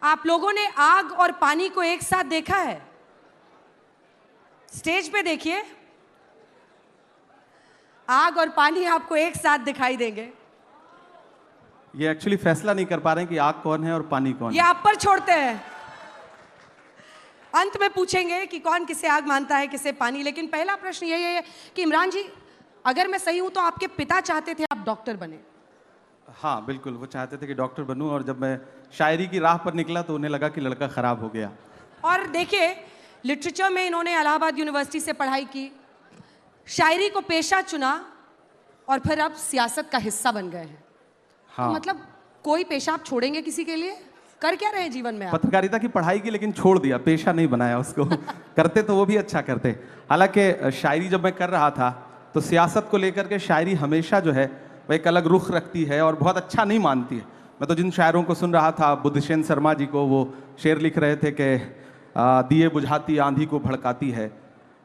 आप लोगों ने आग और पानी को एक साथ देखा है? स्टेज पे देखिए, आग और पानी आपको एक साथ दिखाई देंगे। ये एक्चुअली फैसला नहीं कर पा रहे हैं कि आग कौन है और पानी कौन ये है। आप पर छोड़ते हैं, अंत में पूछेंगे कि कौन किसे आग मानता है, किसे पानी। लेकिन पहला प्रश्न यही है कि इमरान जी, अगर मैं सही हूं तो आपके पिता चाहते थे आप डॉक्टर बने। हाँ बिल्कुल, वो चाहते थे कि डॉक्टर बनूं, और जब मैं शायरी की राह पर निकला तो उन्हें लगा कि लड़का खराब हो गया। और देखिए, लिटरेचर में इन्होंने इलाहाबाद यूनिवर्सिटी से पढ़ाई की, शायरी को पेशा चुना और फिर अब सियासत का हिस्सा बन गए हैं। हाँ, तो मतलब कोई पेशा आप छोड़ेंगे किसी के लिए? कर क्या रहे हैं जीवन में आप? पत्रकारिता की पढ़ाई की, लेकिन छोड़ दिया, पेशा नहीं बनाया उसको। करते तो वो भी अच्छा करते। हालांकि शायरी जब मैं कर रहा था तो सियासत को लेकर के शायरी हमेशा जो है वो एक अलग रुख रखती है और बहुत अच्छा नहीं मानती है। मैं तो जिन शायरों को सुन रहा था, बुद्धसेन शर्मा जी को, वो शेर लिख रहे थे कि दिए बुझाती आंधी को भड़काती है,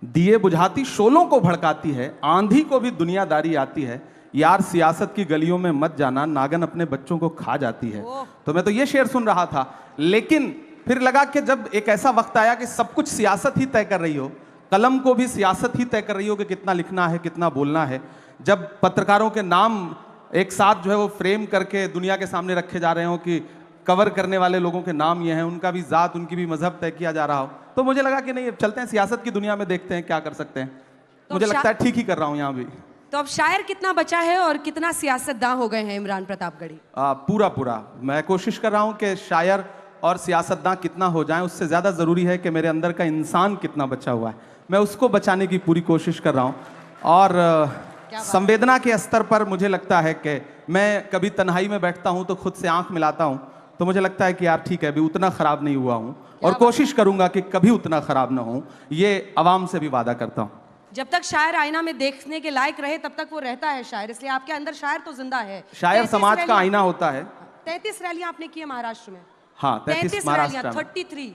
दिए बुझाती शोलों को भड़काती है, आंधी को भी दुनियादारी आती है, यार सियासत की गलियों में मत जाना, नागन अपने बच्चों को खा जाती है। तो मैं तो ये शेर सुन रहा था, लेकिन फिर लगा कि जब एक ऐसा वक्त आया कि सब कुछ सियासत ही तय कर रही हो, कलम को भी सियासत ही तय कर रही हो कि कितना लिखना है, कितना बोलना है, जब पत्रकारों के नाम एक साथ जो है वो फ्रेम करके दुनिया के सामने रखे जा रहे हो कि कवर करने वाले लोगों के नाम ये हैं, उनका भी जात, उनकी भी मजहब तय किया जा रहा हो, तो मुझे लगा कि नहीं, अब चलते हैं सियासत की दुनिया में, देखते हैं क्या कर सकते हैं। तो मुझे लगता है ठीक ही कर रहा हूँ यहाँ भी। तो अब शायर कितना बचा है और कितना सियासतदान हो गए हैं इमरान प्रतापगढ़ी? पूरा पूरा मैं कोशिश कर रहा हूँ कि शायर और सियासतदान कितना हो जाएं, उससे ज़्यादा ज़रूरी है कि मेरे अंदर का इंसान कितना बचा हुआ है, मैं उसको बचाने की पूरी कोशिश कर रहा हूँ। और संवेदना के स्तर पर मुझे लगता है कि मैं कभी तन्हाई में बैठता हूँ तो खुद से आंख मिलाता हूँ, तो मुझे लगता है कि यार ठीक है, अभी उतना ख़राब नहीं हुआ हूँ, और कोशिश करूँगा कि कभी उतना ख़राब ना हो, ये आवाम से भी वादा करता हूँ। जब तक शायर आईना में देखने के लायक रहे तब तक वो रहता है शायर, इसलिए आपके अंदर शायर तो जिंदा है। शायर समाज का आईना होता है। 33 रैलियां आपने की है महाराष्ट्र में। हाँ, 33 महाराष्ट्र में, 33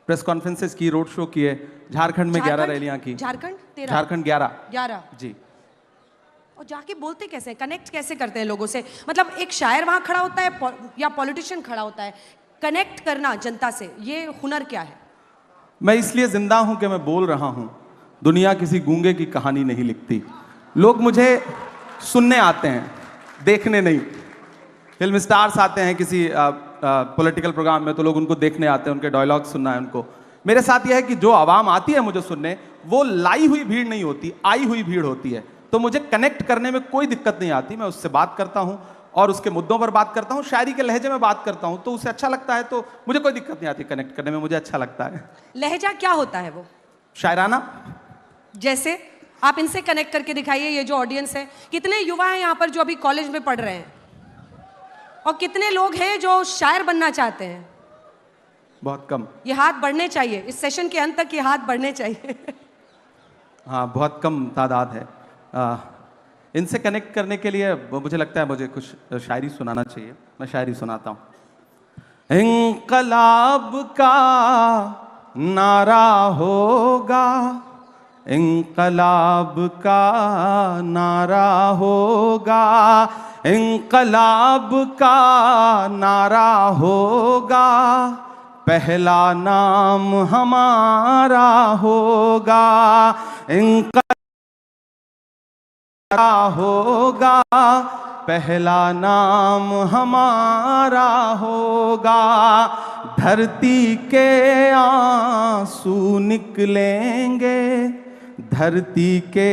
प्रेस कॉन्फ्रेंसेस की, रोड शो किए, झारखंड में 11 रैलियां की। झारखंड 11 जी। और जाके बोलते कैसे हैं, कनेक्ट कैसे करते हैं लोगों से? मतलब एक शायर वहां खड़ा होता है या पॉलिटिशियन खड़ा होता है, कनेक्ट करना जनता से, ये हुनर क्या है? मैं इसलिए जिंदा हूं कि मैं बोल रहा हूं, दुनिया किसी गूंगे की कहानी नहीं लिखती। लोग मुझे सुनने आते हैं, देखने नहीं। फिल्म स्टार्स आते हैं किसी पॉलिटिकल प्रोग्राम में तो लोग उनको देखने आते हैं, उनके डायलॉग सुनना है उनको। मेरे साथ यह है कि जो आवाम आती है मुझे सुनने, वो लाई हुई भीड़ नहीं होती, आई हुई भीड़ होती है, तो मुझे कनेक्ट करने में कोई दिक्कत नहीं आती। मैं उससे बात करता हूं और उसके मुद्दों पर बात करता हूं, शायरी के लहजे में बात करता हूं, तो उसे अच्छा लगता है, तो मुझे कोई दिक्कत नहीं आती कनेक्ट करने में, मुझे अच्छा लगता है। लहजा क्या होता है वो? शायराना। जैसे आप इनसे कनेक्ट करके दिखाइए, ये जो ऑडियंस है, कितने युवा हैं यहाँ पर जो अभी कॉलेज में पढ़ रहे हैं, और कितने लोग हैं जो शायर बनना चाहते हैं? बहुत कम। ये हाथ बढ़ने चाहिए, इस सेशन के अंत तक ये हाथ बढ़ने चाहिए। हाँ, बहुत कम तादाद है। इनसे कनेक्ट करने के लिए मुझे लगता है मुझे कुछ शायरी सुनाना चाहिए। मैं शायरी सुनाता हूँ। इंकलाब का नारा होगा, इंकलाब का नारा होगा, इंकलाब का नारा होगा, पहला नाम हमारा होगा, इंकलाब होगा, पहला नाम हमारा होगा, धरती के आंसू निकलेंगे, धरती के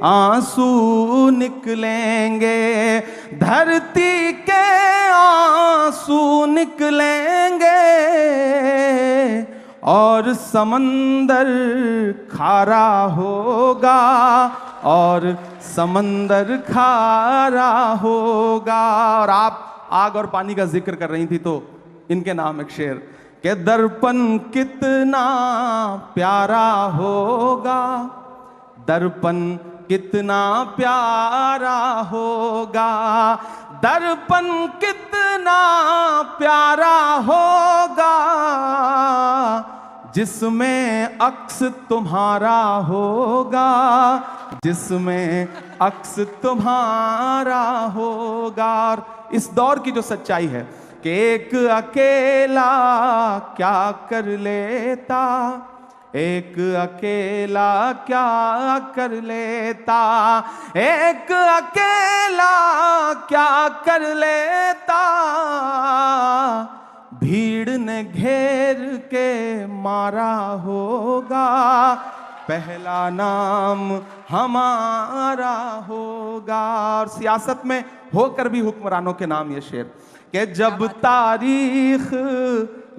आंसू निकलेंगे, धरती के आंसू निकलेंगे, और समंदर खारा होगा, और समंदर खारा होगा। और आप आग और पानी का जिक्र कर रही थी तो इनके नाम एक शेर के दर्पण कितना प्यारा होगा, दर्पण कितना प्यारा होगा, दर्पण कितना प्यारा होगा, जिसमें अक्स तुम्हारा होगा, जिसमें अक्स तुम्हारा होगा। और इस दौर की जो सच्चाई है कि एक अकेला क्या कर लेता, एक अकेला क्या कर लेता, एक अकेला क्या कर लेता, भीड़ ने घेर के मारा होगा, पहला नाम हमारा होगा। और सियासत में होकर भी हुक्मरानों के नाम ये शेर कि जब तारीख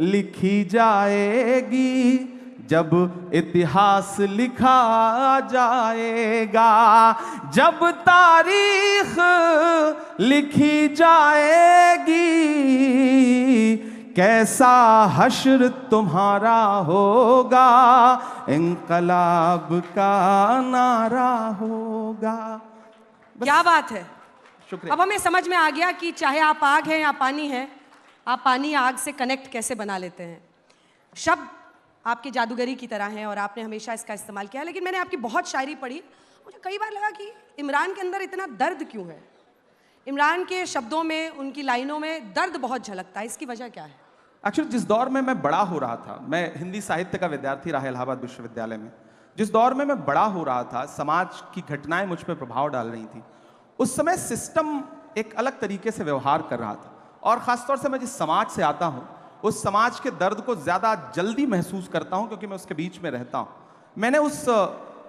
लिखी जाएगी, जब इतिहास लिखा जाएगा, जब तारीख लिखी जाएगी, कैसा हश्र तुम्हारा होगा, इंकलाब का नारा होगा। क्या बात है। शुक्रिया। अब हमें समझ में आ गया कि चाहे आप आग हैं या पानी हैं, आप पानी आग से कनेक्ट कैसे बना लेते हैं। शब्द आपकी जादूगरी की तरह हैं और आपने हमेशा इसका इस्तेमाल किया। लेकिन मैंने आपकी बहुत शायरी पढ़ी, मुझे कई बार लगा कि इमरान के अंदर इतना दर्द क्यों है। इमरान के शब्दों में, उनकी लाइनों में दर्द बहुत झलकता है, इसकी वजह क्या है? एक्चुअली जिस दौर में मैं बड़ा हो रहा था, मैं हिंदी साहित्य का विद्यार्थी रहा इलाहाबाद विश्वविद्यालय में, जिस दौर में मैं बड़ा हो रहा था, समाज की घटनाएं मुझ पर प्रभाव डाल रही थी, उस समय सिस्टम एक अलग तरीके से व्यवहार कर रहा था। और ख़ासतौर से मैं जिस समाज से आता हूँ, उस समाज के दर्द को ज़्यादा जल्दी महसूस करता हूँ क्योंकि मैं उसके बीच में रहता हूँ। मैंने उस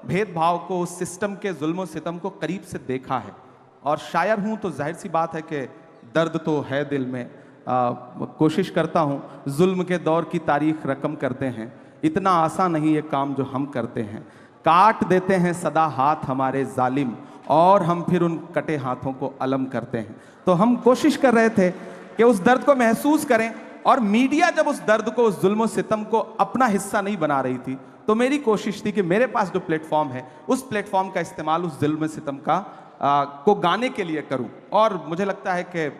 भेदभाव को, उस सिस्टम के जुल्म सितम को करीब से देखा है। और शायर हूँ तो जाहिर सी बात है कि दर्द तो है दिल में। कोशिश करता हूँ, जुल्म के दौर की तारीख रकम करते हैं, इतना आसान नहीं ये काम जो हम करते हैं, काट देते हैं सदा हाथ हमारे जालिम, और हम फिर उन कटे हाथों को अलम करते हैं। तो हम कोशिश कर रहे थे कि उस दर्द को महसूस करें, और मीडिया जब उस दर्द को, उस जुल्म सितम को अपना हिस्सा नहीं बना रही थी, तो मेरी कोशिश थी कि मेरे पास जो प्लेटफॉर्म है, उस प्लेटफॉर्म का इस्तेमाल उस जुल्म सितम का को गाने के लिए करूं। और मुझे लगता है कि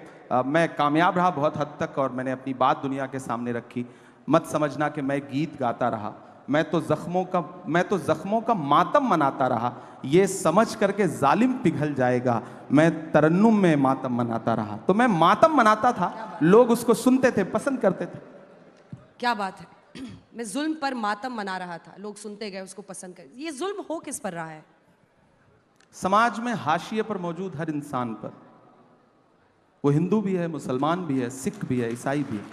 मैं कामयाब रहा बहुत हद तक, और मैंने अपनी बात दुनिया के सामने रखी। मत समझना कि मैं गीत गाता रहा, मैं तो जख्मों का मातम मनाता रहा, ये समझ करके जालिम पिघल जाएगा, मैं तरन्नुम में मातम मनाता रहा। तो मैं मातम मनाता था, लोग उसको सुनते थे, पसंद करते थे। क्या बात है। मैं जुल्म पर मातम मना रहा था, लोग सुनते गए, उसको पसंद कर। ये जुल्म हो किस पर रहा है? समाज में हाशिए पर मौजूद हर इंसान पर, वो हिंदू भी है, मुसलमान भी है, सिख भी है, ईसाई भी है,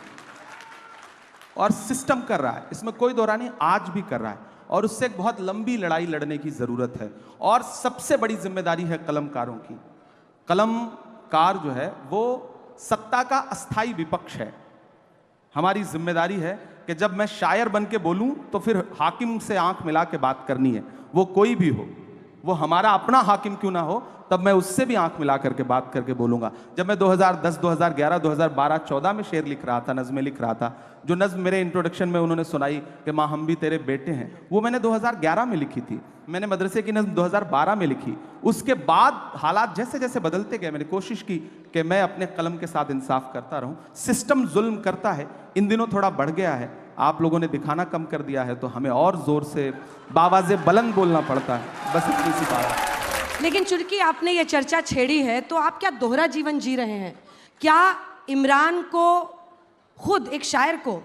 और सिस्टम कर रहा है, इसमें कोई दो राय नहीं, आज भी कर रहा है। और उससे एक बहुत लंबी लड़ाई लड़ने की जरूरत है। और सबसे बड़ी जिम्मेदारी है कलमकारों की। कलमकार जो है वो सत्ता का अस्थाई विपक्ष है। हमारी जिम्मेदारी है कि जब मैं शायर बन के बोलूं तो फिर हाकिम से आंख मिला के बात करनी है, वो कोई भी हो, वो हमारा अपना हाकिम क्यों ना हो, तब मैं उससे भी आंख मिला करके बात करके बोलूंगा। जब मैं 2010, 2011, 2012, 14 में शेर लिख रहा था, नज़में लिख रहा था, जो नज़्म मेरे इंट्रोडक्शन में उन्होंने सुनाई कि माँ हम भी तेरे बेटे हैं, वो मैंने 2011 में लिखी थी। मैंने मदरसे की नज़्म 2012 में लिखी। उसके बाद हालात जैसे जैसे बदलते गए, मैंने कोशिश की कि मैं अपने कलम के साथ इंसाफ करता रहूं। सिस्टम जुल्म करता है, इन दिनों थोड़ा बढ़ गया है, आप लोगों ने दिखाना कम कर दिया है, तो हमें और जोर से बावाज़े बुलंद बोलना पड़ता है। बस इतनी सी बात है। लेकिन चूंकि आपने ये चर्चा छेड़ी है, तो आप क्या दोहरा जीवन जी रहे हैं? क्या इमरान को, खुद एक शायर को,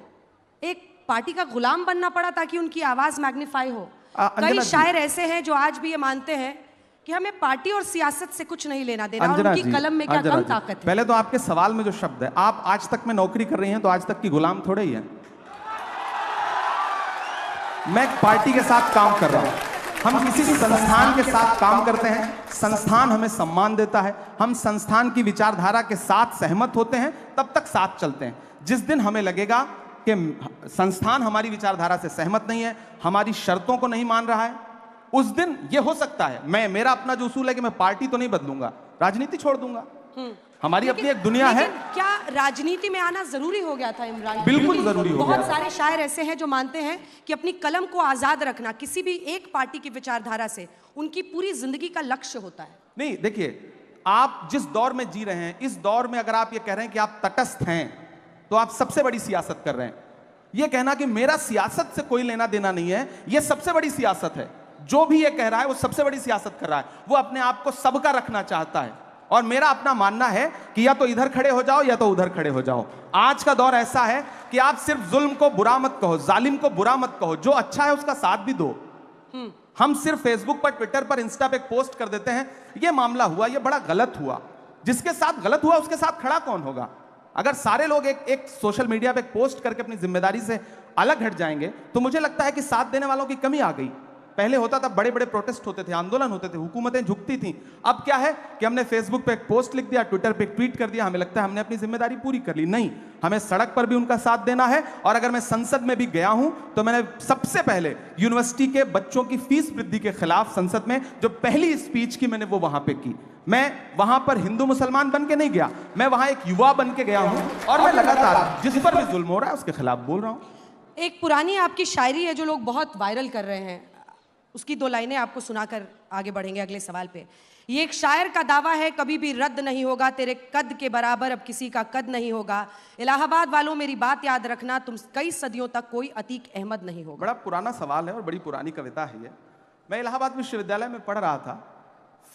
एक पार्टी का गुलाम बनना पड़ा ताकि उनकी आवाज मैग्नीफाई हो? कई शायर ऐसे हैं जो आज भी ये मानते हैं कि हमें पार्टी और सियासत से कुछ नहीं लेना देना, और उनकी कलम में क्या कम ताकत है। पहले तो आपके सवाल में जो शब्द है, आप आज तक में नौकरी कर रही हैं, तो आज तक की गुलाम थोड़े ही है। मैं पार्टी के साथ काम कर रहा हूं, हम किसी भी संस्थान के साथ काम करते हैं, संस्थान हमें सम्मान देता है, हम संस्थान की विचारधारा के साथ सहमत होते हैं, तब तक साथ चलते हैं। जिस दिन हमें लगेगा कि संस्थान हमारी विचारधारा से सहमत नहीं है, हमारी शर्तों को नहीं मान रहा है, उस दिन ये हो सकता है, मेरा अपना जो उसूल है कि मैं पार्टी तो नहीं बदलूंगा, राजनीति छोड़ दूंगा। हमारी अपनी एक दुनिया है। क्या राजनीति में आना जरूरी हो गया था इमरान? बिल्कुल जरूरी हो गया। बहुत सारे शायर ऐसे हैं जो मानते हैं कि अपनी कलम को आजाद रखना किसी भी एक पार्टी की विचारधारा से उनकी पूरी जिंदगी का लक्ष्य होता है। नहीं, देखिए, आप जिस दौर में जी रहे हैं, इस दौर में अगर आप ये कह रहे हैं कि आप तटस्थ हैं, तो आप सबसे बड़ी सियासत कर रहे हैं। ये कहना कि मेरा सियासत से कोई लेना देना नहीं है, ये सबसे बड़ी सियासत है। जो भी ये कह रहा है वो सबसे बड़ी सियासत कर रहा है। वो अपने आप को सबका रखना चाहता है। और मेरा अपना मानना है कि या तो इधर खड़े हो जाओ या तो उधर खड़े हो जाओ। आज का दौर ऐसा है कि आप सिर्फ जुल्म को बुरा मत कहो, जालिम को बुरा मत कहो, जो अच्छा है उसका साथ भी दो। हम सिर्फ फेसबुक पर, ट्विटर पर, इंस्टा पे पोस्ट कर देते हैं ये मामला हुआ, ये बड़ा गलत हुआ। जिसके साथ गलत हुआ उसके साथ खड़ा कौन होगा? अगर सारे लोग एक सोशल मीडिया पे पोस्ट करके अपनी जिम्मेदारी से अलग हट जाएंगे तो मुझे लगता है कि साथ देने वालों की कमी आ गई। पहले होता था, बड़े बड़े प्रोटेस्ट होते थे, आंदोलन होते थे, हुकूमतें झुकती थीं। अब क्या है कि हमने फेसबुक पे एक पोस्ट लिख दिया, ट्विटर पे एक ट्वीट कर दिया, हमें लगता है हमने अपनी जिम्मेदारी पूरी कर ली। नहीं, हमें सड़क पर भी उनका साथ देना है। और अगर मैं संसद में भी गया हूं तो मैंने सबसे पहले यूनिवर्सिटी के बच्चों की फीस वृद्धि के खिलाफ संसद में जो पहली स्पीच की मैंने वो वहां पे की। मैं वहां पर हिंदू मुसलमान बन के नहीं गया, मैं वहां एक युवा बन के गया हूं और मैं लगातार जिस पर भी जुल्म हो रहा है उसके खिलाफ बोल रहा हूं। एक पुरानी आपकी शायरी है जो लोग बहुत वायरल कर रहे हैं, उसकी 2 लाइनें आपको सुनाकर आगे बढ़ेंगे अगले सवाल पे। ये एक शायर का दावा है, कभी भी रद्द नहीं होगा, तेरे कद के बराबर अब किसी का कद नहीं होगा। इलाहाबाद वालों मेरी बात याद रखना, तुम कई सदियों तक कोई अतीक अहमद नहीं होगा। बड़ा पुराना सवाल है और बड़ी पुरानी कविता है ये। मैं इलाहाबाद विश्वविद्यालय में पढ़ रहा था,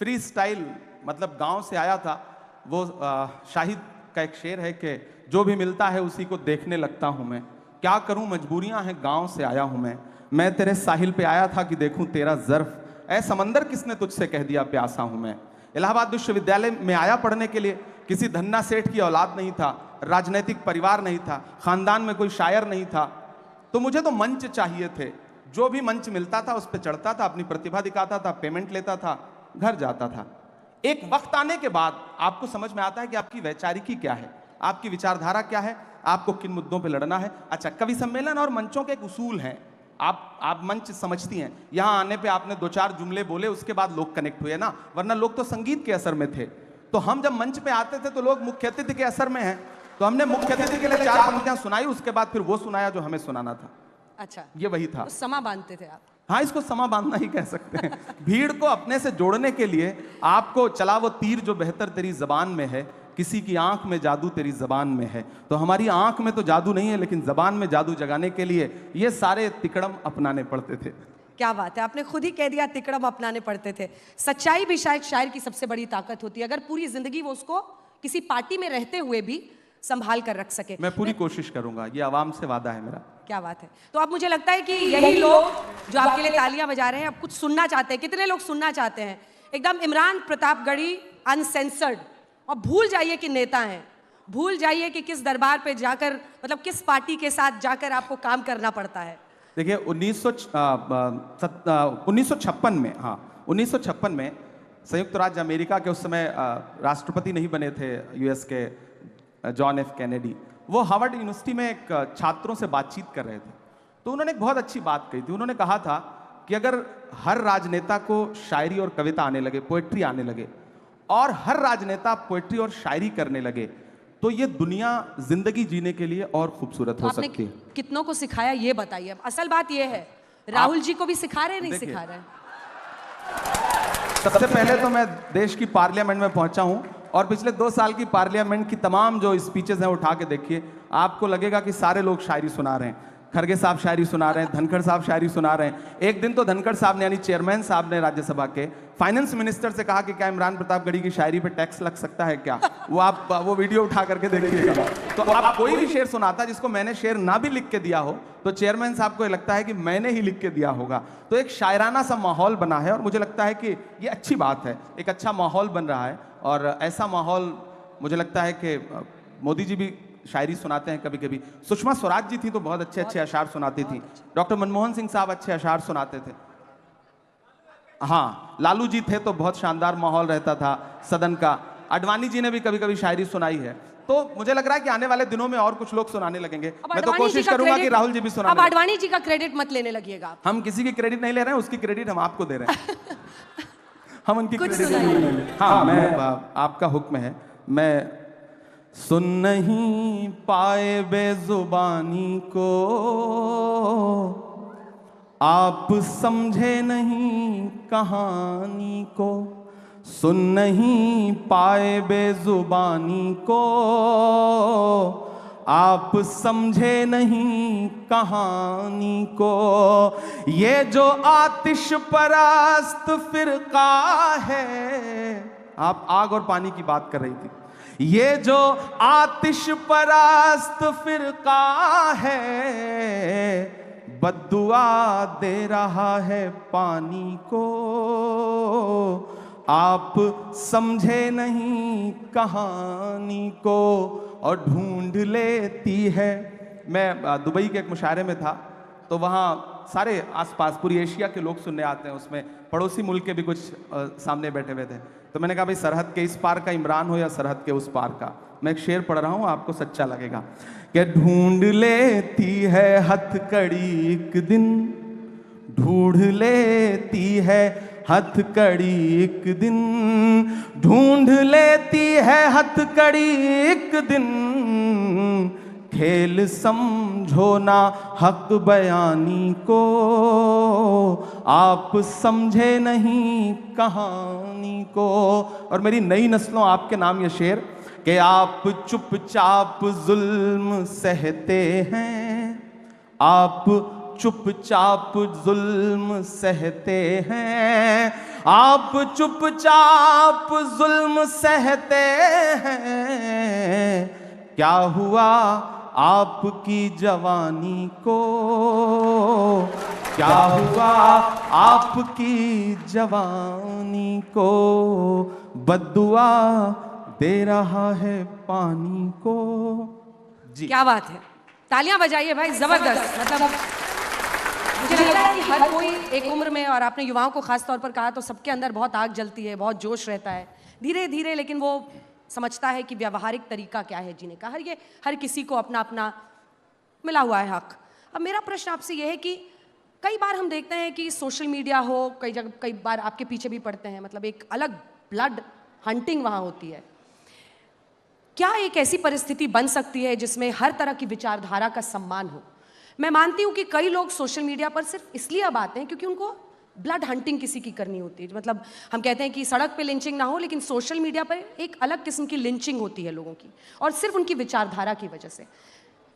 फ्री स्टाइल मतलब गांव से आया था। वो शाहिद का एक शेर है कि जो भी मिलता है उसी को देखने लगता हूं मैं, क्या करूं मजबूरियां हैं, गांव से आया हूं मैं तेरे साहिल पे आया था कि देखूं तेरा ज़र्फ, ऐ समंदर किसने तुझसे कह दिया प्यासा हूं मैं। इलाहाबाद विश्वविद्यालय में आया पढ़ने के लिए, किसी धन्ना सेठ की औलाद नहीं था, राजनीतिक परिवार नहीं था, खानदान में कोई शायर नहीं था, तो मुझे तो मंच चाहिए थे। जो भी मंच मिलता था उस पर चढ़ता था, अपनी प्रतिभा दिखाता था, पेमेंट लेता था, घर जाता था। एक वक्त आने के बाद आपको समझ में आता है कि आपकी वैचारिकी क्या है, आपकी विचारधारा क्या है, आपको किन मुद्दों पे लड़ना है। अच्छा, कवि सम्मेलन और मंचों के एक उसूल हैं। आप मंच समझती हैं, यहां आने पे आपने 2-4 जुमले बोले, उसके बाद लोग कनेक्ट हुए ना, वरना लोग तो संगीत के असर में थे। तो हम जब मंच पे आते थे तो लोग मुख्य अतिथि के असर में हैं, तो हमने मुख्य अतिथि के लिए 4 पंक्तियां सुनाई, उसके बाद फिर वो सुनाया जो हमें सुनाना था। अच्छा, ये वही था। तो समा बांधते थे आप? हाँ, इसको समा बांधना ही कह सकते हैं। भीड़ को अपने से जोड़ने के लिए आपको चला वो तीर जो बेहतर तेरी जबान में है, किसी की आंख में जादू तेरी जबान में है। तो हमारी आंख में तो जादू नहीं है, लेकिन जबान में जादू जगाने के लिए ये सारे तिकड़म अपनाने पड़ते थे। क्या बात है, आपने खुद ही कह दिया तिकड़म अपनाने पड़ते थे। सच्चाई भी शायद शायर की सबसे बड़ी ताकत होती है, अगर पूरी जिंदगी वो उसको किसी पार्टी में रहते हुए भी संभाल कर रख सके। मैं पूरी कोशिश करूंगा, ये आवाम से वादा है मेरा। क्या बात है। तो अब मुझे लगता है कि यही लोग जो आपके लिए तालियां बजा रहे हैं अब कुछ सुनना चाहते हैं। कितने लोग सुनना चाहते हैं एकदम इमरान प्रतापगढ़ी अनसेंसर्ड? और भूल जाइए कि नेता हैं, भूल जाइए कि किस दरबार पे जाकर, मतलब किस पार्टी के साथ जाकर आपको काम करना पड़ता है। देखिए 1956 में, हाँ 1956 में संयुक्त राज्य अमेरिका के उस समय राष्ट्रपति नहीं बने थे यूएस के जॉन एफ कैनेडी। वो हार्वर्ड यूनिवर्सिटी में एक छात्रों से बातचीत कर रहे थे, तो उन्होंने एक बहुत अच्छी बात कही थी। उन्होंने कहा था कि अगर हर राजनेता को शायरी और कविता आने लगे, पोएट्री आने लगे, और हर राजनेता पोएट्री और शायरी करने लगे, तो ये दुनिया जिंदगी जीने के लिए और खूबसूरत हो सकती है। कितनों को सिखाया ये बताइए। असल बात ये है, राहुल जी को भी सिखा रहे नहीं सिखा रहे? सबसे पहले तो मैं देश की पार्लियामेंट में पहुंचा हूं और पिछले 2 साल की पार्लियामेंट की तमाम जो स्पीचेस हैं उठा के देखिए, आपको लगेगा कि सारे लोग शायरी सुना रहे हैं। खरगे साहब शायरी सुना रहे हैं, धनखड़ साहब शायरी सुना रहे हैं। एक दिन तो धनखड़ साहब ने, यानी चेयरमैन साहब ने राज्यसभा के, फाइनेंस मिनिस्टर से कहा कि क्या इमरान प्रतापगढ़ी की शायरी पे टैक्स लग सकता है क्या? वो वीडियो उठा करके देखिएगा। तो आप कोई भी शेर सुनाता जिसको मैंने शेर ना भी लिख के दिया हो, तो चेयरमैन साहब को लगता है कि मैंने ही लिख के दिया होगा। तो एक शायराना सा माहौल बना है और मुझे लगता है कि ये अच्छी बात है, एक अच्छा माहौल बन रहा है। और ऐसा माहौल मुझे लगता है कि मोदी जी भी शायरी सुनाते हैं कभी कभी। सुषमा स्वराज जी थी तो बहुत अच्छे अच्छे अशार सुनाती थी। डॉक्टर मनमोहन सिंह साहब अच्छे अशार सुनाते थे। हाँ, लालू जी थे तो बहुत शानदार माहौल रहता था सदन का। अडवाणी जी ने भी कभी कभी शायरी सुनाई है। तो मुझे लग रहा है कि आने वाले दिनों में और कुछ लोग सुनाने लगेंगे। मैं तो कोशिश करूंगा कि राहुल जी भी सुनाने। अब अडवाणी जी का क्रेडिट मत लेने लगिएगा। हम किसी की क्रेडिट नहीं ले रहे हैं, उसकी क्रेडिट हम आपको दे रहे हैं। हम उनकी क्रेडिट नहीं ले रहे। हाँ, मैं आपका हुक्म है। मैं सुन नहीं पाए बेजुबानी को, आप समझे नहीं कहानी को। सुन नहीं पाए बेजुबानी को, आप समझे नहीं कहानी को। ये जो आतिश परस्त फिरका है, आप आग और पानी की बात कर रही थी। ये जो आतिश परस्त फिरका है, बद्दुआ दे रहा है पानी को, आप समझे नहीं कहानी को और ढूंढ लेती है। मैं दुबई के एक मुशायरे में था, तो वहाँ सारे आसपास पूरी एशिया के लोग सुनने आते हैं, उसमें पड़ोसी मुल्क के भी कुछ सामने बैठे हुए थे। तो मैंने कहा भाई सरहद के इस पार का इमरान हो या सरहद के उस पार का, मैं एक शेर पढ़ रहा हूँ, आपको सच्चा लगेगा कि ढूंढ लेती है हथकड़ी एक दिन, ढूंढ लेती है हथकड़ी एक दिन, ढूंढ लेती है हथकड़ी एक दिन, खेल समझो ना हक बयानी को, आप समझे नहीं कहानी को। और मेरी नई नस्लों आपके नाम ये शेर कि आप चुपचाप जुल्म सहते हैं, आप चुपचाप जुल्म सहते हैं, आप चुपचाप जुल्म सहते हैं, क्या हुआ आपकी जवानी को, क्या हुआ आपकी जवानी को, बद्दुआ दे रहा है पानी को। जी क्या बात है, तालियां बजाइए भाई, जबरदस्त। मतलब मुझे लगता है कि हर कोई एक उम्र में, और आपने युवाओं को खास तौर पर कहा, तो सबके अंदर बहुत आग जलती है, बहुत जोश रहता है, धीरे धीरे लेकिन वो समझता है कि व्यावहारिक तरीका क्या है जीने का। हर किसी को अपना अपना मिला हुआ है हक। अब मेरा प्रश्न आपसे यह है कि कई बार हम देखते हैं कि सोशल मीडिया हो, कई बार आपके पीछे भी पड़ते हैं, मतलब एक अलग ब्लड हंटिंग वहाँ होती है। क्या एक ऐसी परिस्थिति बन सकती है जिसमें हर तरह की विचारधारा का सम्मान हो? मैं मानती हूँ कि कई लोग सोशल मीडिया पर सिर्फ इसलिए अब आते हैं क्योंकि उनको ब्लड हंटिंग किसी की करनी होती है। मतलब हम कहते हैं कि सड़क पे लिंचिंग ना हो, लेकिन सोशल मीडिया पर एक अलग किस्म की लिंचिंग होती है लोगों की, और सिर्फ उनकी विचारधारा की वजह से।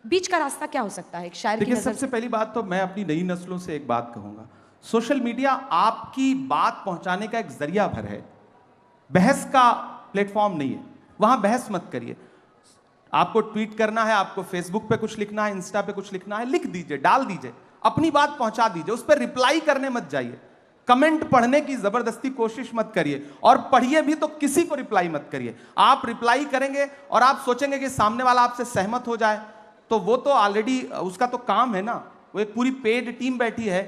बीच का रास्ता क्या हो सकता है एक शायर की नजर से? सबसे पहली बात तो मैं अपनी नई नस्लों से एक बात कहूंगा, सोशल मीडिया आपकी बात पहुंचाने का एक जरिया भर है, बहस का प्लेटफॉर्म नहीं है। वहां बहस मत करिए। आपको ट्वीट करना है, आपको फेसबुक पे कुछ लिखना है, इंस्टा पे कुछ लिखना है, लिख दीजिए, डाल दीजिए, अपनी बात पहुंचा दीजिए, उस पर रिप्लाई करने मत जाइए, कमेंट पढ़ने की जबरदस्ती कोशिश मत करिए, और पढ़िए भी तो किसी को रिप्लाई मत करिए। आप रिप्लाई करेंगे और आप सोचेंगे कि सामने वाला आपसे सहमत हो जाए, तो वो तो ऑलरेडी उसका तो काम है ना, वो एक पूरी पेड टीम बैठी है।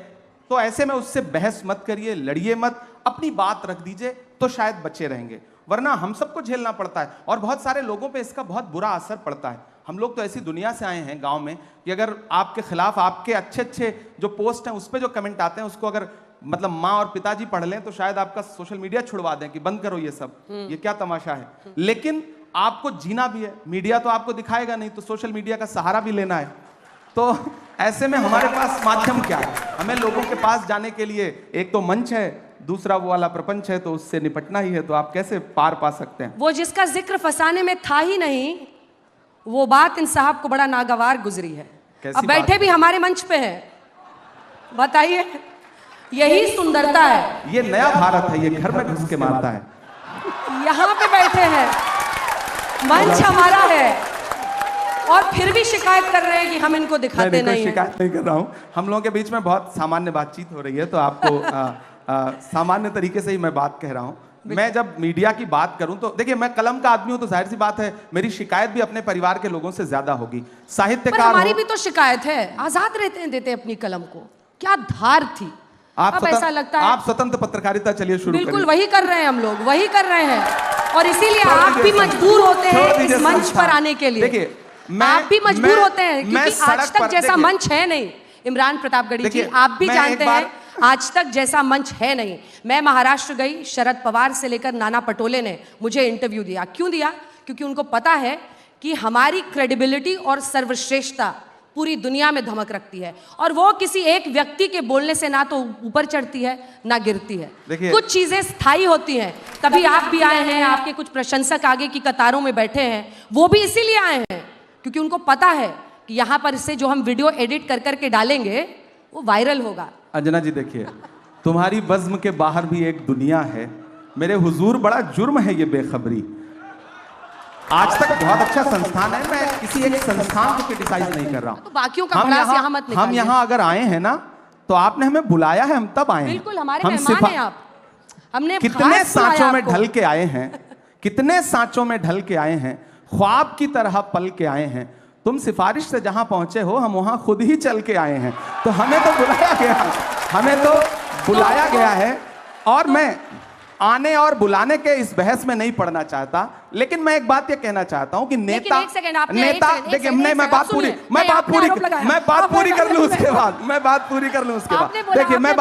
तो ऐसे में उससे बहस मत करिए, लड़िए मत, अपनी बात रख दीजिए, तो शायद बचे रहेंगे। वरना हम सबको झेलना पड़ता है, और बहुत सारे लोगों पे इसका बहुत बुरा असर पड़ता है। हम लोग तो ऐसी दुनिया से आए हैं गांव में कि अगर आपके खिलाफ आपके अच्छे अच्छे जो पोस्ट हैं उस पर जो कमेंट आते हैं उसको अगर मतलब माँ और पिताजी पढ़ लें तो शायद आपका सोशल मीडिया छुड़वा दें कि बंद करो ये सब, ये क्या तमाशा है। लेकिन आपको जीना भी है, मीडिया तो आपको दिखाएगा नहीं, तो सोशल मीडिया का सहारा भी लेना है। तो ऐसे में हमारे पास माध्यम क्या है? हमें लोगों के पास जाने के लिए एक तो मंच है, दूसरा वो वाला प्रपंच है, तो उससे निपटना ही है। तो आप कैसे पार पा सकते हैं? वो जिसका जिक्र फसाने में था ही नहीं, वो बात इन साहब को बड़ा नागवार गुजरी है। अब बैठे भी हमारे मंच पे हैं, बताइए, यही सुंदरता है। ये नया भारत है, ये घर में घुस के मारता है। यहाँ पे बैठे हैं, मंच हमारा है, और फिर भी शिकायत कर रहे हैं कि हम इनको दिखाते नहीं हैं। शिकायत नहीं कर रहा हूँ, हम लोगों के बीच में बहुत सामान्य बातचीत हो रही है, तो आपको सामान्य तरीके से ही मैं बात कह रहा हूँ। मैं जब मीडिया की बात करूं तो देखिए, मैं कलम का आदमी हूं, तो जाहिर सी बात है मेरी शिकायत भी अपने परिवार के लोगों से ज्यादा होगी। साहित्यकार हमारी भी तो शिकायत है, आजाद रहते हैं, देते अपनी कलम को, क्या धार थी। अब ऐसा लगता है आप स्वतंत्र पत्रकारिता चलिए शुरू बिल्कुल वही कर रहे हैं, हम लोग वही कर रहे हैं, और इसीलिए आप भी मजबूर होते हैं इस मंच पर आने के लिए। देखिए, आप भी मजबूर होते हैं क्योंकि आज तक जैसा मंच है नहीं। इमरान प्रतापगढ़ी जी, आप भी जानते हैं आज तक जैसा मंच है नहीं। मैं महाराष्ट्र गई, शरद पवार से लेकर नाना पटोले ने मुझे इंटरव्यू दिया। क्यों दिया? क्योंकि उनको पता है कि हमारी क्रेडिबिलिटी और सर्वश्रेष्ठता पूरी दुनिया में धमक रखती है, और वो किसी एक व्यक्ति के बोलने से ना तो ऊपर चढ़ती है ना गिरती है। कुछ चीजें स्थायी होती हैं। तभी आप भी आए हैं, आपके कुछ प्रशंसक आगे की कतारों में बैठे हैं, वो भी इसीलिए आए हैं क्योंकि उनको पता है कि यहाँ पर इससे जो हम वीडियो एडिट कर करके डालेंगे वो वायरल होगा। अंजना जी देखिए, तुम्हारी बज़्म के बाहर भी एक दुनिया है, मेरे हुजूर बड़ा जुर्म है ये बेखबरी। आज तक बहुत अच्छा संस्थान है, मैं किसी एक संस्थान को क्रिटिसाइज नहीं कर रहा हूँ। तो बाकियों का भड़ास यहाँ मत हम यहाँ अगर आए हैं ना तो आपने हमें बुलाया है, हम तब आए हैं। बिल्कुल हमारे मेहमान हैं आप। हमने कितने सांचों में ढल के आए हैं, कितने सांचों में ढल के आए हैं, ख्वाब की तरह पल के आए हैं। तुम सिफारिश से जहां पहुंचे हो हम वहां खुद ही चल के आए हैं। तो हमें तो बुलाया गया, हमें तो बुलाया गया है। और मैं आने और बुलाने के इस बहस में नहीं पड़ना चाहता, लेकिन मैं एक बात ये कहना चाहता हूं कि नेता देखिए मैं बात पूरी कर लूं उसके बाद, देखिए मैं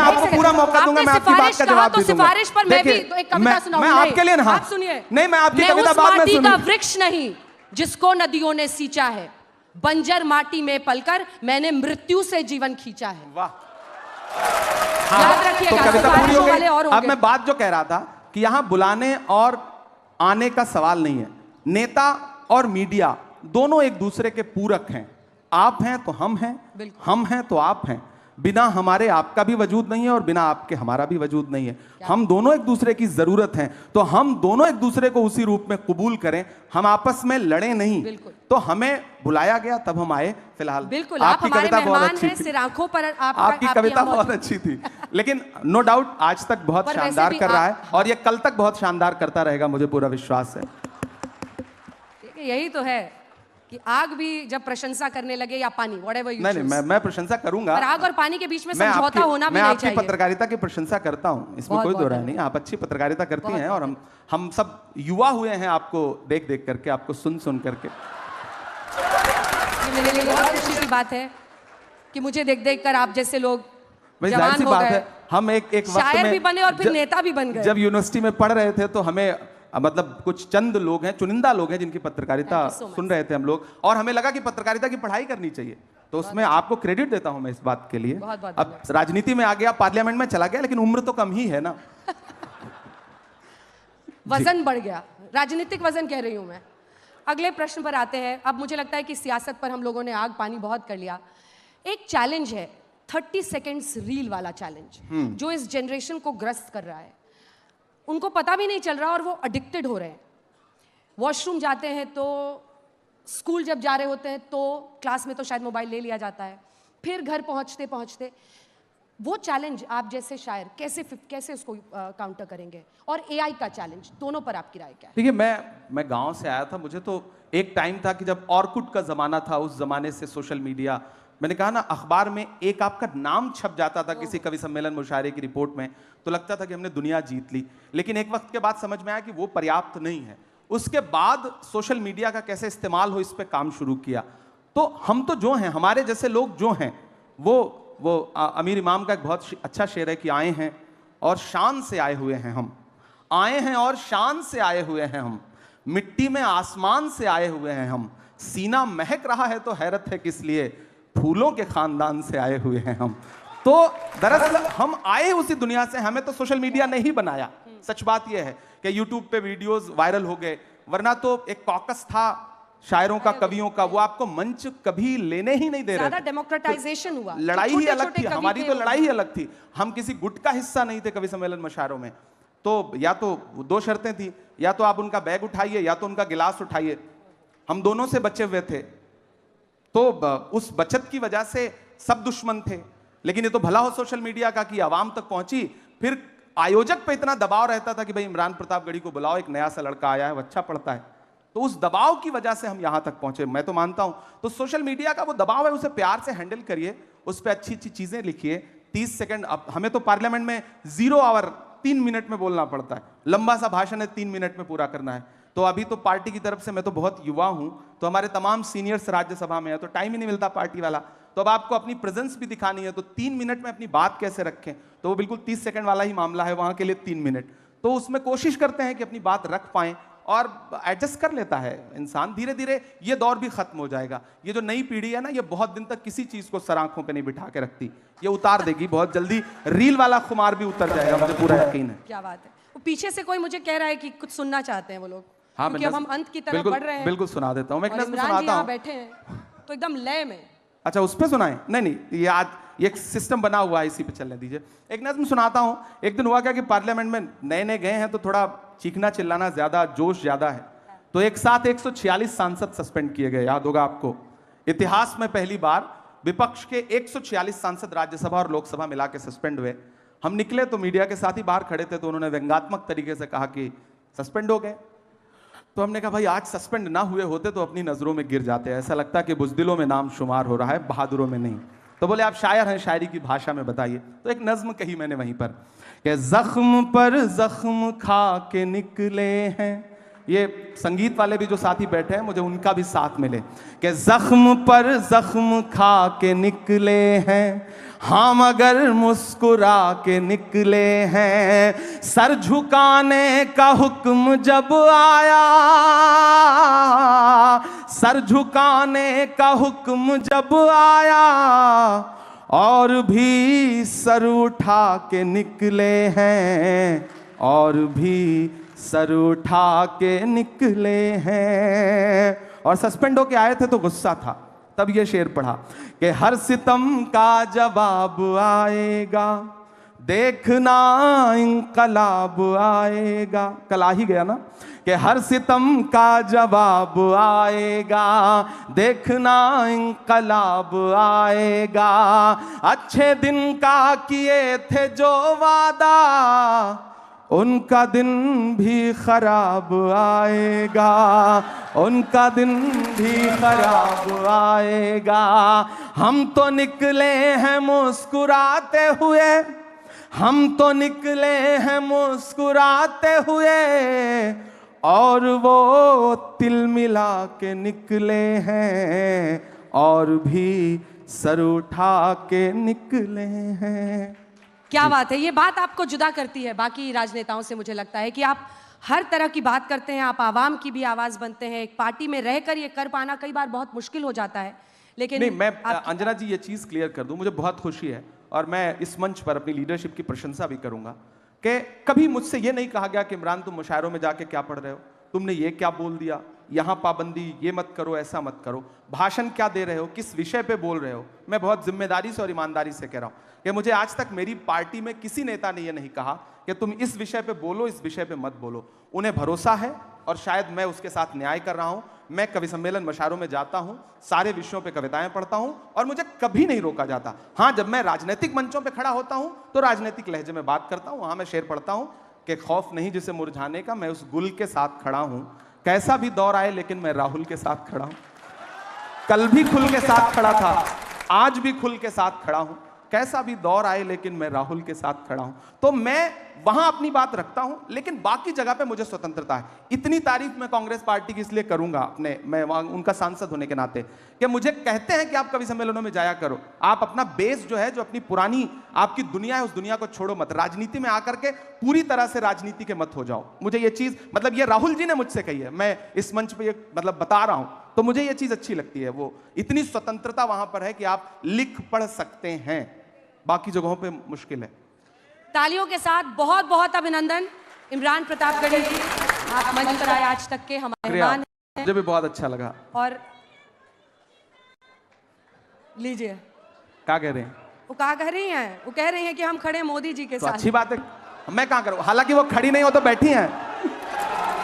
आपको पूरा मौका दूंगा, मैं आपकी बात का जवाब भी दूंगा। सिफारिश पर मैं भी एक कविता सुनाऊंगा। मैं आपके लिए आप सुनिए, नहीं मैं आपकी कविता बाद में माटी का सुनूंगा। वृक्ष नहीं जिसको नदियों ने सींचा है, बंजर माटी में पलकर मैंने मृत्यु से जीवन खींचा है। वाह, याद रखिएगा, तो कविता पूरी हो गई। और अब मैं बात जो कह रहा था कि यहां बुलाने और आने का सवाल नहीं है। नेता और मीडिया दोनों एक दूसरे के पूरक हैं। आप हैं तो हम हैं, हम हैं तो आप हैं। बिना हमारे आपका भी वजूद नहीं है और बिना आपके हमारा भी वजूद नहीं है। हम दोनों एक दूसरे की जरूरत हैं, तो हम दोनों एक दूसरे को उसी रूप में कबूल करें। हम आपस में लड़े नहीं। तो हमें बुलाया गया तब हम आए। फिलहाल बिल्कुल आपकी कविता बहुत अच्छी थी, सिर आंखों पर आपकी कविता बहुत अच्छी थी, लेकिन नो डाउट आज तक बहुत शानदार कर रहा है और ये कल तक बहुत शानदार करता रहेगा, मुझे पूरा विश्वास है। यही तो है कि आग भी जब प्रशंसा करने लगे या पानी, व्हाटएवर यू चूज। नहीं, मैं प्रशंसा करूंगा। पर आग और पानी के बीच में समझौता होना भी नहीं चाहिए। मैं आपकी पत्रकारिता की प्रशंसा करता हूं, इसमें कोई दो राय नहीं। आप अच्छी पत्रकारिता करती हैं और हम सब युवा हुए हैं आपको देख देख करके, आपको सुन सुन करके। ये मेरे लिए बहुत खुशी की बात है कि मुझे देख देख कर आप जैसे लोग जवान हो गए। हम एक वक्त में शायर भी बने और फिर नेता भी बन गए। जब यूनिवर्सिटी में पढ़ रहे थे तो हमें मतलब कुछ चंद लोग हैं, चुनिंदा लोग हैं जिनकी पत्रकारिता सुन रहे थे हम लोग, और हमें लगा कि पत्रकारिता की पढ़ाई करनी चाहिए। तो उसमें आपको क्रेडिट देता हूं मैं इस बात के लिए। अब राजनीति में आ गया, पार्लियामेंट में चला गया, लेकिन उम्र तो कम ही है ना। वजन बढ़ गया, राजनीतिक वजन कह रही हूं मैं। अगले प्रश्न पर आते हैं। अब मुझे लगता है कि सियासत पर हम लोगों ने आग पानी बहुत कर लिया। एक चैलेंज है 30 सेकेंड्स रील वाला चैलेंज, जो इस जनरेशन को ग्रस्त कर रहा है। उनको पता भी नहीं चल रहा और वो एडिक्टेड हो रहे हैं। वॉशरूम जाते हैं तो, स्कूल जब जा रहे होते हैं तो, क्लास में तो शायद मोबाइल ले लिया जाता है, फिर घर पहुंचते पहुंचते वो चैलेंज आप जैसे शायर कैसे उसको काउंटर करेंगे? और एआई का चैलेंज, दोनों पर आपकी राय क्या है? देखिए मैं गांव से आया था, मुझे तो एक टाइम था कि जब ऑर्कुट का जमाना था, उस जमाने से सोशल मीडिया, मैंने कहा ना, अखबार में एक आपका नाम छप जाता था किसी कवि सम्मेलन मुशायरे की रिपोर्ट में, तो लगता था कि हमने दुनिया जीत ली। लेकिन एक वक्त के बाद समझ में आया कि वो पर्याप्त नहीं है। उसके बाद सोशल मीडिया का कैसे इस्तेमाल हो, इस पे काम शुरू किया। तो हम तो जो हैं, हमारे जैसे लोग जो हैं, वो अमीर इमाम का एक बहुत अच्छा शेर है कि आए हैं और शान से आए हुए हैं हम, आए हैं और शान से आए हुए हैं हम, मिट्टी में आसमान से आए हुए हैं हम, सीना महक रहा है तो हैरत है किस लिए, फूलों के खानदान से आए हुए हैं हम। तो दरअसल हम आए उसी दुनिया से, हमें तो सोशल मीडिया ने ही बनाया। सच बात यह है कि यूट्यूब पे वीडियोस वायरल हो गए, वरना तो एक कॉकस था शायरों का, कवियों का, वो आपको मंच कभी लेने ही नहीं दे रहे थे। डेमोक्रेटाइजेशन हुआ, लड़ाई ही अलग थी, हमारी तो लड़ाई ही अलग थी। हम किसी गुट का हिस्सा नहीं थे कवि सम्मेलन मुशायरों में। तो या तो दो शर्तें थी, या तो आप उनका बैग उठाइए या तो उनका गिलास उठाइए। हम दोनों से बचे हुए थे, तो उस बचत की वजह से सब दुश्मन थे। लेकिन ये तो भला हो सोशल मीडिया का कि आवाम तक पहुंची। फिर आयोजक पे इतना दबाव रहता था कि भाई इमरान प्रतापगढ़ी को बुलाओ, एक नया सा लड़का आया है, वो अच्छा पढ़ता है। तो उस दबाव की वजह से हम यहां तक पहुंचे, मैं तो मानता हूं। तो सोशल मीडिया का वो दबाव है, उसे प्यार से हैंडल करिए, उस पर अच्छी अच्छी चीजें लिखिए। 30 सेकंड, अब हमें तो पार्लियामेंट में 0 आवर 3 मिनट में बोलना पड़ता है, लंबा सा भाषण है 3 मिनट में पूरा करना है। तो अभी तो पार्टी की तरफ से, मैं तो बहुत युवा हूं, तो हमारे तमाम सीनियर्स राज्यसभा में है, तो टाइम ही नहीं मिलता पार्टी वाला। तो अब आपको अपनी प्रेजेंस भी दिखानी है, तो 3 मिनट में अपनी बात कैसे रखें, तो वो बिल्कुल 30 सेकंड वाला ही मामला है, वहां के लिए 3 मिनट। तो उसमें कोशिश करते हैं कि अपनी बात रख पाएं और एडजस्ट कर लेता है इंसान। धीरे धीरे ये दौर भी खत्म हो जाएगा। ये जो नई पीढ़ी है ना, ये बहुत दिन तक किसी चीज को सर आंखों पे नहीं बिठा के रखती, ये उतार देगी बहुत जल्दी। रील वाला खुमार भी उतर जाएगा, मुझे पूरा यकीन है। क्या बात है। वो पीछे से कोई मुझे कह रहा है कि कुछ सुनना चाहते हैं वो लोग। हाँ, क्योंकि अब हम अंत की तरफ बढ़ रहे हैं। बिल्कुल सुना देता हूँ मैं, एक नज़्म सुनाता हूँ। बैठे हैं तो एकदम लय में अच्छा उस पे सुनाएं? नहीं नहीं, ये आज ये एक सिस्टम बना हुआ है, इसी पे चलने दीजिए। एक नज़्म सुनाता हूं। एक दिन हुआ क्या कि पार्लियामेंट में नए नए गए हैं तो थोड़ा चीखना चिल्लाना ज्यादा, जोश ज्यादा है, तो एक साथ 146 सांसद सस्पेंड किए गए। याद होगा आपको, इतिहास में पहली बार विपक्ष के 146 सांसद राज्यसभा और लोकसभा मिला के सस्पेंड हुए। हम निकले तो मीडिया के साथ ही बाहर खड़े थे, तो उन्होंने व्यंग्यात्मक तरीके से कहा कि सस्पेंड हो गए। तो हमने कहा भाई आज सस्पेंड ना हुए होते तो अपनी नजरों में गिर जाते, ऐसा लगता है कि बुजदिलों में नाम शुमार हो रहा है, बहादुरों में नहीं। तो बोले आप शायर हैं, शायरी की भाषा में बताइए। तो एक नज्म कही मैंने वहीं पर कि जख्म पर जख्म खा के निकले हैं, ये संगीत वाले भी जो साथी बैठे हैं मुझे उनका भी साथ मिले, कि जख्म पर जख्म खा के निकले हैं, हाँ मगर मुस्कुरा के निकले हैं। सर झुकाने का हुक्म जब आया, सर झुकाने का हुक्म जब आया, और भी सर उठा के निकले हैं, और भी सर उठा के निकले हैं। और सस्पेंड होके आए थे तो गुस्सा था, तब ये शेर पढ़ा कि हर सितम का जवाब आएगा, देखना इंकलाब आएगा। कल आ ही गया ना, कि हर सितम का जवाब आएगा, देखना इंकलाब आएगा। अच्छे दिन का किए थे जो वादा, उनका दिन भी खराब आएगा, उनका दिन भी खराब आएगा। हम तो निकले हैं मुस्कुराते हुए, हम तो निकले हैं मुस्कुराते हुए, और वो तिल मिला के निकले हैं, और भी सर उठा के निकले हैं। क्या बात है, ये बात आपको जुदा करती है बाकी राजनेताओं से। मुझे लगता है कि आप हर तरह की बात करते हैं, आप आवाम की भी आवाज बनते हैं। एक पार्टी में रहकर ये कर पाना कई बार बहुत मुश्किल हो जाता है, लेकिन नहीं, मैं अंजना जी ये चीज क्लियर कर दूं, मुझे बहुत खुशी है और मैं इस मंच पर अपनी लीडरशिप की प्रशंसा भी करूंगा कि कभी मुझसे ये नहीं कहा गया कि इमरान तुम मुशायरों में जाके क्या पढ़ रहे हो, तुमने ये क्या बोल दिया, यहाँ पाबंदी, ये मत करो, ऐसा मत करो, भाषण क्या दे रहे हो, किस विषय पे बोल रहे हो। मैं बहुत जिम्मेदारी से और ईमानदारी से कह रहा हूँ कि मुझे आज तक मेरी पार्टी में किसी नेता ने यह नहीं कहा कि तुम इस विषय पे बोलो, इस विषय पे मत बोलो। उन्हें भरोसा है और शायद मैं उसके साथ न्याय कर रहा हूं। मैं कवि सम्मेलन मशारों में जाता हूं, सारे विषयों पे कविताएं पढ़ता हूं और मुझे कभी नहीं रोका जाता। हाँ, जब मैं राजनीतिक मंचों पे खड़ा होता हूं तो राजनीतिक लहजे में बात करता हूं, वहां मैं शेर पढ़ता हूं कि खौफ नहीं जिसे मुरझाने का, मैं उस गुल के साथ खड़ा हूं। कैसा भी दौर आए लेकिन मैं राहुल के साथ खड़ा हूं। कल भी खुल के साथ खड़ा था, आज भी खुल के साथ खड़ा हूं। कैसा भी दौर आए लेकिन मैं राहुल के साथ खड़ा हूं। तो मैं वहां अपनी बात रखता हूं, लेकिन बाकी जगह पे मुझे स्वतंत्रता है। इतनी तारीफ मैं कांग्रेस पार्टी की इसलिए करूंगा अपने, मैं वहां उनका सांसद होने के नाते, कि मुझे कहते हैं कि आप कवि सम्मेलनों में जाया करो, आप अपना बेस जो है, जो अपनी पुरानी आपकी दुनिया है, उस दुनिया को छोड़ो मत, राजनीति में आकर के पूरी तरह से राजनीति के मत हो जाओ। मुझे ये चीज, मतलब ये राहुल जी ने मुझसे कही है, मैं इस मंच पे ये मतलब बता रहा हूं, तो मुझे ये चीज अच्छी लगती है। वो इतनी स्वतंत्रता वहां पर है कि आप लिख पढ़ सकते हैं, बाकी जगहों पे मुश्किल है। तालियों के साथ बहुत बहुत अभिनंदन इमरान प्रतापगढ़ी जी, आप मंच पर आए आज तक के हमारे मेहमान हैं। मुझे भी बहुत अच्छा लगा। और लीजिए, क्या कह रहे हैं? वो क्या कह रही हैं? वो कह रही हैं कि हम खड़े मोदी जी के तो साथ। अच्छी बात है, मैं कहाँ करूँ, हालांकि वो खड़ी नहीं हो तो बैठी हैं,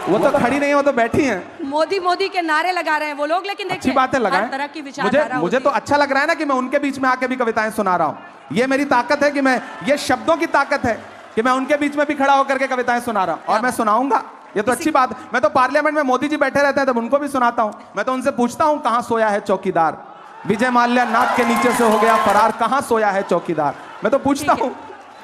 वो तो खड़ी नहीं हो तो बैठी हैं। मोदी मोदी के नारे लगा रहे हैं वो लोग, लेकिन देखिए अच्छी बात है, लगाएं। हर तरह की विचारधारा मुझे तो अच्छा लग रहा है ना कि मैं उनके बीच में आके भी कविताएं सुना रहा हूँ। ये मेरी ताकत है कि मैं, ये शब्दों की ताकत है कि मैं उनके बीच में भी खड़ा होकर के कविताएं सुना रहा हूँ और मैं सुनाऊंगा। ये तो अच्छी बात है। मैं तो पार्लियामेंट में मोदी जी बैठे रहते हैं तब उनको भी सुनाता हूँ। मैं तो उनसे पूछता हूँ कहाँ सोया है चौकीदार, विजय माल्या नाक के नीचे से हो गया फरार, कहाँ सोया है चौकीदार, मैं तो पूछता हूँ।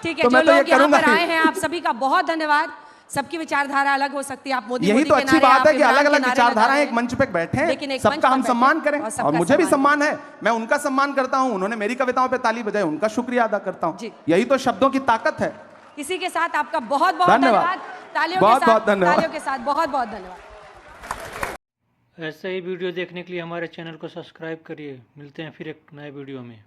ठीक है, जो लोग यहाँ पर आए हैं आप सभी का बहुत धन्यवाद। सबकी विचारधारा अलग हो सकती है, आप मोदी यही मोदी तो के अच्छी नारे, बात आप है कि इमरान अलग के अलग नारे विचारधाराएं लगा एक मंच पे बैठे हैं, लेकिन एक सबका मंच हम पर सम्मान बैठे करें और सबका और मुझे भी सम्मान सम्मान है। मैं उनका सम्मान करता हूं, उन्होंने मेरी कविताओं पे ताली बजाई, उनका शुक्रिया अदा करता हूं। यही तो शब्दों की ताकत है। इसी के साथ आपका बहुत बहुत धन्यवाद। तालियों बहुत के साथ, बहुत धन्यवाद। तालियों के साथ बहुत बहुत धन्यवाद। ऐसे ही वीडियो देखने के लिए हमारे चैनल को सब्सक्राइब करिए। मिलते हैं फिर एक नए वीडियो में।